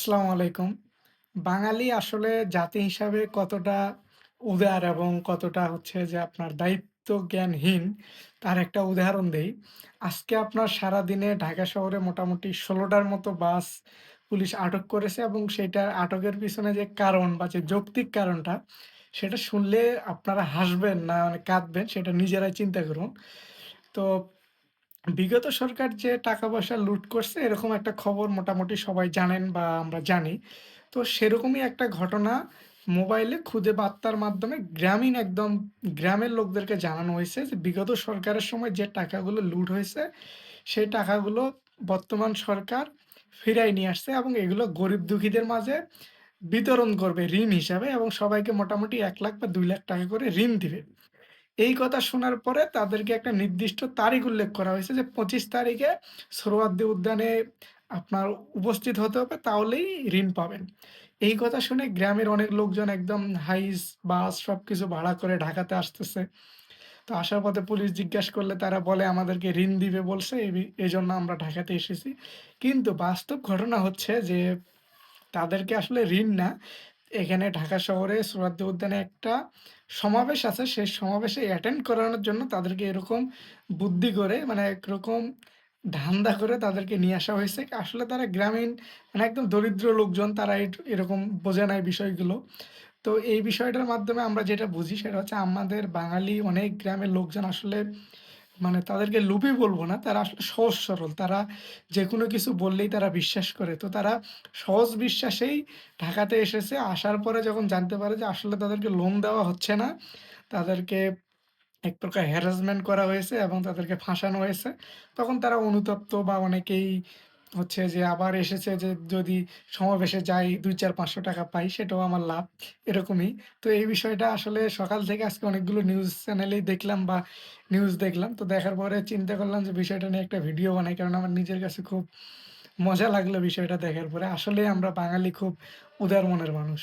আসসালামু আলাইকুম। বাঙালি আসলে জাতি হিসাবে কতটা উদার এবং কতটা হচ্ছে যে আপনার দায়িত্ব জ্ঞানহীন তার একটা উদাহরণ দেই। আজকে আপনার সারাদিনে ঢাকা শহরে মোটামুটি ১৬ টার মতো বাস পুলিশ আটক করেছে এবং সেটার আটকের পিছনে যে কারণ বা যে যৌক্তিক কারণটা সেটা শুনলে আপনারা হাসবেন না মানে কাঁদবেন সেটা নিজেরাই চিন্তা করুন। তো বিগত সরকার যে টাকা-পয়সা লুট করছে এরকম একটা খবর মোটামুটি সবাই জানেন বা আমরা জানি। তো সেরকমই একটা ঘটনা মোবাইলে খুদে বার্তার মাধ্যমে গ্রামীণ একদম গ্রামের লোকদেরকে জানানো হয়েছে যে বিগত সরকারের সময় যে টাকাগুলো লুট হয়েছে, সেই টাকাগুলো বর্তমান সরকার ফিরায় নিয়ে আসছে এবং এগুলো গরিব দুঃখীদের মাঝে বিতরণ করবে ঋণ হিসাবে এবং সবাইকে মোটামুটি ১,০০,০০০ বা ৳২,০০,০০০ করে ঋণ দিবে। এই কথা শোনার পরে তাদেরকে একটা নির্দিষ্ট তারিখ উল্লেখ করা হয়েছে যে ২৫ তারিখে সোহরাওয়ার্দী উদ্যানে আপনার উপস্থিত হতে হবে তাহলেই ঋণ পাবেন। এই কথা শুনে গ্রামের অনেক লোকজন একদম হাইস, বাস সবকিছু ভাড়া করে ঢাকাতে আসতেছে। তো আসার পথে পুলিশ জিজ্ঞাসা করলে তারা বলে আমাদেরকে ঋণ দিবে বলছে এজন্য আমরা ঢাকাতে এসেছি। কিন্তু বাস্তব ঘটনা হচ্ছে যে তাদেরকে আসলে ঋণ না, এখানে ঢাকা শহরে সোহ্রাওয়ার্দী উদ্যানে একটা সমাবেশ আছে। সেই সমাবেশে অ্যাটেন্ড করানোর জন্য তাদেরকে এরকম বুদ্ধি করে মানে একরকম ধান্দা করে তাদেরকে নিয়ে আসা হয়েছে। আসলে তারা গ্রামীণ মানে একদম দরিদ্র লোকজন তারা এরকম বোঝে না এই বিষয়গুলো। তো এই বিষয়টার মাধ্যমে আমরা যেটা বুঝি সেটা হচ্ছে আমাদের বাঙালি অনেক গ্রামের লোকজন আসলে মানে তাদেরকে লোভী বলব না, তারা আসলে সহজ সরল। তারা যেকোনো কিছু বললেই তারা বিশ্বাস করে। তো তারা সহজ বিশ্বাসেই ঢাকাতে এসেছে। আসার পরে যখন জানতে পারে যে আসলে তাদেরকে লোন দেওয়া হচ্ছে না, তাদেরকে এক প্রকার হ্যারাসমেন্ট করা হয়েছে এবং তাদেরকে ফাঁসানো হয়েছে। তখন তারা অনুতপ্ত বা অনেকেই হচ্ছে যে আবার এসেছে যে যদি সমাবেশে যাই ৳২, ৪, ৳৫০০ পাই সেটাও আমার লাভ। এরকমই। তো এই বিষয়টা আসলে সকাল থেকে আজকে অনেকগুলো নিউজ চ্যানেলেই দেখলাম বা নিউজ দেখলাম। তো দেখার পরে চিন্তা করলাম যে বিষয়টা নিয়ে একটা ভিডিও বানাই। কারণ আমার নিজের কাছে খুব মজা লাগলো বিষয়টা দেখার পরে। আসলেই আমরা বাঙালি খুব উদার মনের মানুষ।